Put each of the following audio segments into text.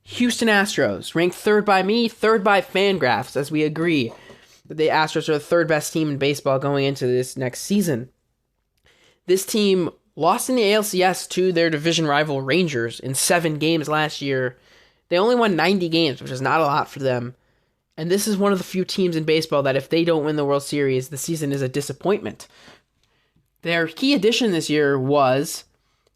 Houston Astros, ranked third by me, third by Fangraphs, as we agree that the Astros are the third best team in baseball going into this next season. This team lost in the ALCS to their division rival Rangers in 7 games last year. They only won 90 games, which is not a lot for them. And this is one of the few teams in baseball that if they don't win the World Series, the season is a disappointment. Their key addition this year was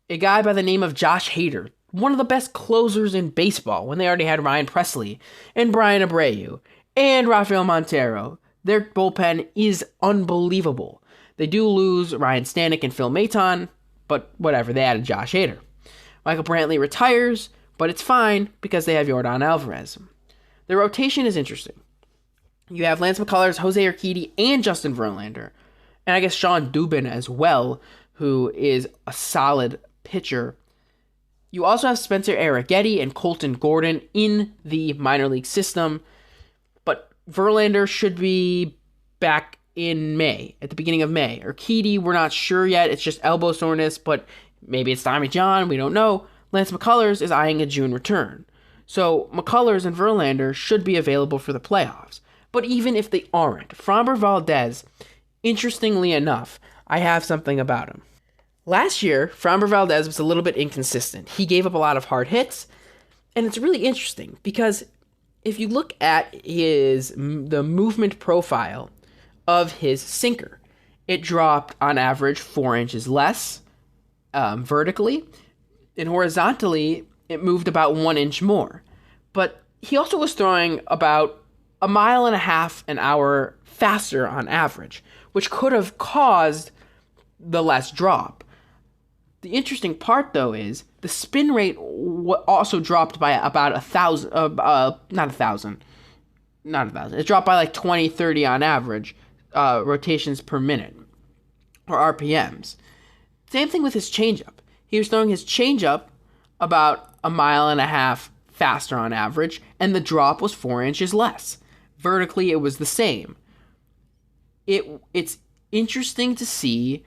a guy by the name of Josh Hader, one of the best closers in baseball when they already had Ryan Presley and Brian Abreu and Rafael Montero. Their bullpen is unbelievable. They do lose Ryan Stanek and Phil Maton, but whatever, they added Josh Hader. Michael Brantley retires, but it's fine because they have Yordan Alvarez. Their rotation is interesting. You have Lance McCullers, Jose Urquidy, and Justin Verlander. And I guess Sean Dubin as well, who is a solid pitcher. You also have Spencer Arrighetti and Colton Gordon in the minor league system. But Verlander should be back in May, at the beginning of May. Urquidy, we're not sure yet. It's just elbow soreness, but maybe it's Tommy John. We don't know. Lance McCullers is eyeing a June return. So McCullers and Verlander should be available for the playoffs. But even if they aren't, Framber Valdez, interestingly enough, I have something about him. Last year, Framber Valdez was a little bit inconsistent. He gave up a lot of hard hits, and it's really interesting because if you look at the movement profile of his sinker, it dropped on average 4 inches less vertically, and horizontally, it moved about 1 inch more. But he also was throwing about 1.5 miles an hour faster on average, which could have caused the less drop. The interesting part, though, is the spin rate also dropped by about 1,000, not 1,000. It dropped by like 20, 30 on average rotations per minute, or RPMs. Same thing with his changeup. He was throwing his changeup about 1.5 miles faster on average, and the drop was 4 inches less. Vertically, it was the same. It's interesting to see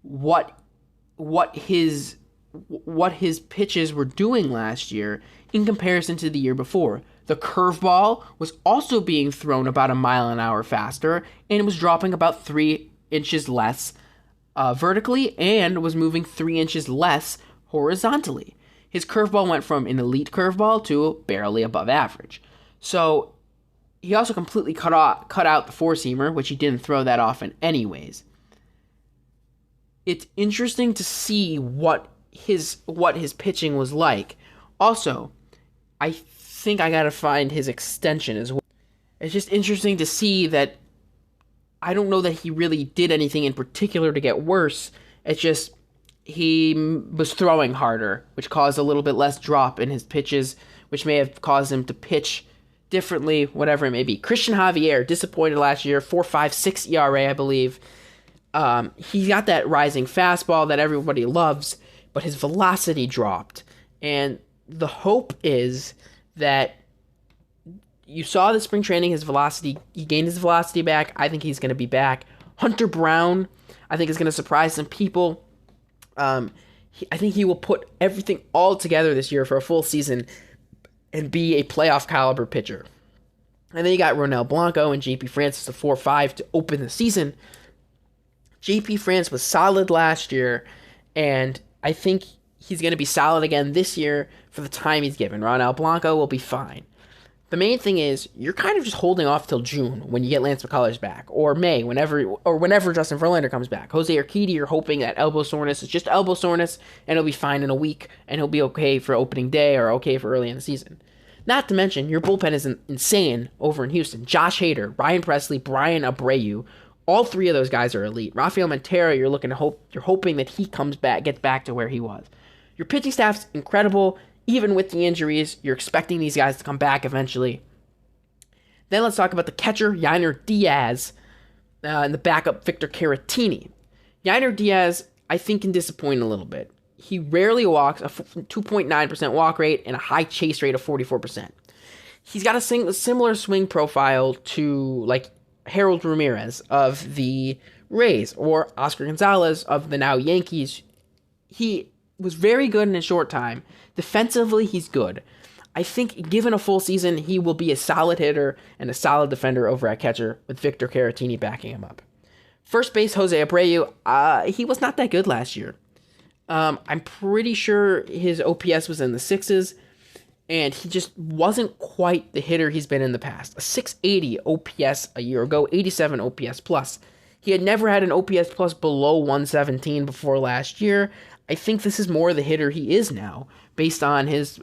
what his pitches were doing last year in comparison to the year before. The curveball was also being thrown about 1 mile an hour faster, and it was dropping about 3 inches less vertically and was moving 3 inches less horizontally. His curveball went from an elite curveball to barely above average. So he also completely cut out the four-seamer, which he didn't throw that often anyways. It's interesting to see what his pitching was like. Also, I think I gotta find his extension as well. It's just interesting to see that I don't know that he really did anything in particular to get worse. It's just he was throwing harder, which caused a little bit less drop in his pitches, which may have caused him to pitch differently, whatever it may be. Christian Javier, disappointed last year, 4.56 ERA, I believe. He got that rising fastball that everybody loves, but his velocity dropped. And the hope is that you saw the spring training, he gained his velocity back. I think he's going to be back. Hunter Brown, I think, is going to surprise some people. I think he will put everything all together this year for a full season and be a playoff caliber pitcher. And then you got Ronel Blanco and JP Francis, a 4.5 to open the season. JP France was solid last year, and I think he's going to be solid again this year for the time he's given. Ronel Blanco will be fine. The main thing is, you're kind of just holding off till June when you get Lance McCullers back, or May, whenever Justin Verlander comes back. Jose Urquidy, you're hoping that elbow soreness is just elbow soreness, and he'll be fine in a week, and he'll be okay for opening day or okay for early in the season. Not to mention, your bullpen is insane over in Houston. Josh Hader, Ryan Presley, Brian Abreu, all three of those guys are elite. Rafael Montero, you're hoping that he comes back, gets back to where he was. Your pitching staff's incredible. Even with the injuries, you're expecting these guys to come back eventually. Then let's talk about the catcher, Yainer Diaz, and the backup, Victor Caratini. Yainer Diaz, I think, can disappoint a little bit. He rarely walks, a 2.9% walk rate, and a high chase rate of 44%. He's got a similar swing profile to, like, Harold Ramirez of the Rays, or Oscar Gonzalez of the now Yankees. He was very good in a short time. Defensively, he's good. I think given a full season, he will be a solid hitter and a solid defender over at catcher with Victor Caratini backing him up. First base, Jose Abreu, he was not that good last year. I'm pretty sure his OPS was in the sixes, and he just wasn't quite the hitter he's been in the past. A 680 OPS a year ago, 87 OPS plus. He had never had an OPS plus below 117 before last year. I think this is more the hitter he is now, based on his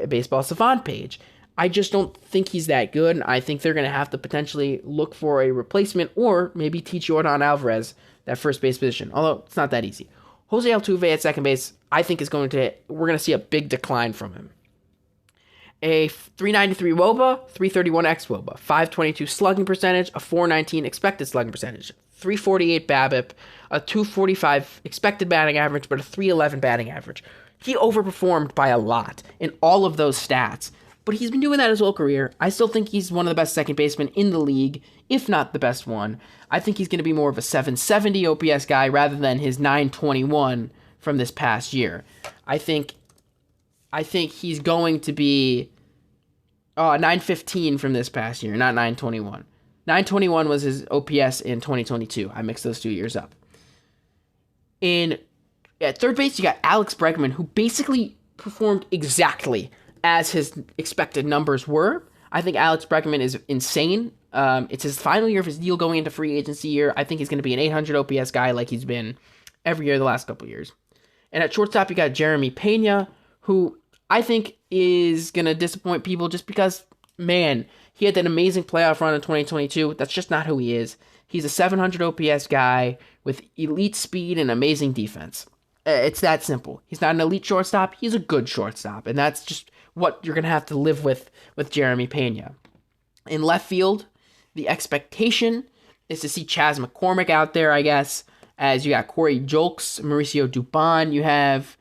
Baseball Savant page. I just don't think he's that good, and I think they're going to have to potentially look for a replacement or maybe teach Yordan Alvarez that first base position, although it's not that easy. Jose Altuve at second base, I think we're going to see a big decline from him. A 393 WOBA, 331 xWOBA, 522 slugging percentage, a 419 expected slugging percentage, 348 BABIP, a 245 expected batting average, but a 311 batting average. He overperformed by a lot in all of those stats, but he's been doing that his whole career. I still think he's one of the best second basemen in the league, if not the best one. I think he's going to be more of a 770 OPS guy rather than his 921 from this past year. I think he's going to be 915 from this past year, not 921. 921 was his OPS in 2022. I mixed those 2 years up. At third base, you got Alex Bregman, who basically performed exactly as his expected numbers were. I think Alex Bregman is insane. It's his final year of his deal going into free agency year. I think he's going to be an 800 OPS guy like he's been every year the last couple years. And at shortstop, you got Jeremy Pena, who I think is going to disappoint people just because, man, he had that amazing playoff run in 2022. That's just not who he is. He's a 700 OPS guy with elite speed and amazing defense. It's that simple. He's not an elite shortstop. He's a good shortstop. And that's just what you're going to have to live with Jeremy Pena. In left field, the expectation is to see Chas McCormick out there, I guess, as you got Corey Julks, Mauricio Dubon. You have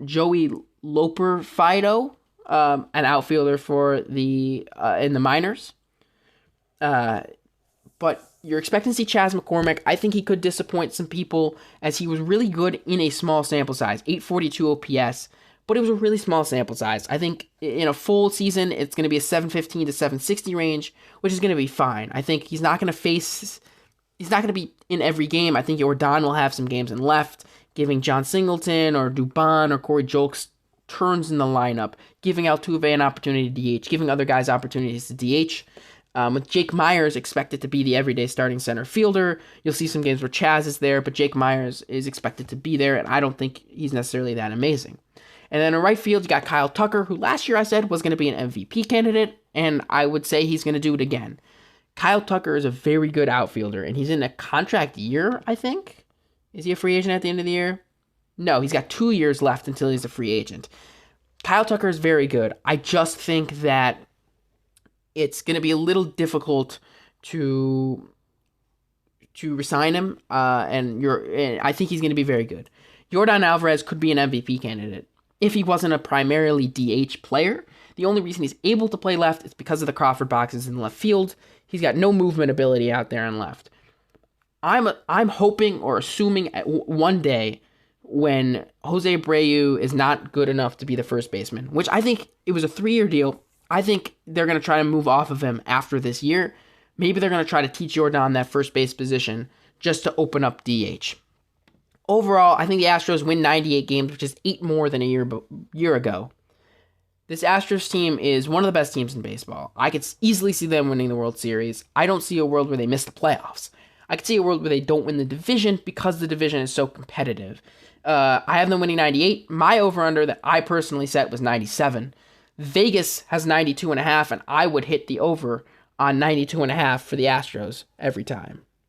Joey Loper Fido, an outfielder for the in the minors. But you're expecting to see Chas McCormick. I think he could disappoint some people as he was really good in a small sample size, 842 OPS, but it was a really small sample size. I think in a full season, it's going to be a 715 to 760 range, which is going to be fine. I think he's not going to be in every game. I think Yordan will have some games in left, giving John Singleton or Dubon or Corey Julks turns in the lineup, giving Altuve an opportunity to DH, giving other guys opportunities to DH. With Jake Myers expected to be the everyday starting center fielder, you'll see some games where Chas is there, but Jake Myers is expected to be there, and I don't think he's necessarily that amazing. And then in right field, you got Kyle Tucker, who last year I said was going to be an MVP candidate, and I would say he's going to do it again. Kyle Tucker is a very good outfielder, and he's in a contract year, I think. Is he a free agent at the end of the year? No, he's got 2 years left until he's a free agent. Kyle Tucker is very good. I just think that it's going to be a little difficult to resign him, and I think he's going to be very good. Yordan Alvarez could be an MVP candidate if he wasn't a primarily DH player. The only reason he's able to play left is because of the Crawford boxes in left field. He's got no movement ability out there in left. I'm hoping or assuming one day when Jose Abreu is not good enough to be the first baseman, which I think it was a 3-year deal. I think they're going to try to move off of him after this year. Maybe they're going to try to teach Yordan that first base position just to open up DH. Overall, I think the Astros win 98 games, which is 8 more than a year ago. This Astros team is one of the best teams in baseball. I could easily see them winning the World Series. I don't see a world where they miss the playoffs. I could see a world where they don't win the division because the division is so competitive. I have them winning 98. My over-under that I personally set was 97. Vegas has 92.5, and I would hit the over on 92.5 for the Astros every time.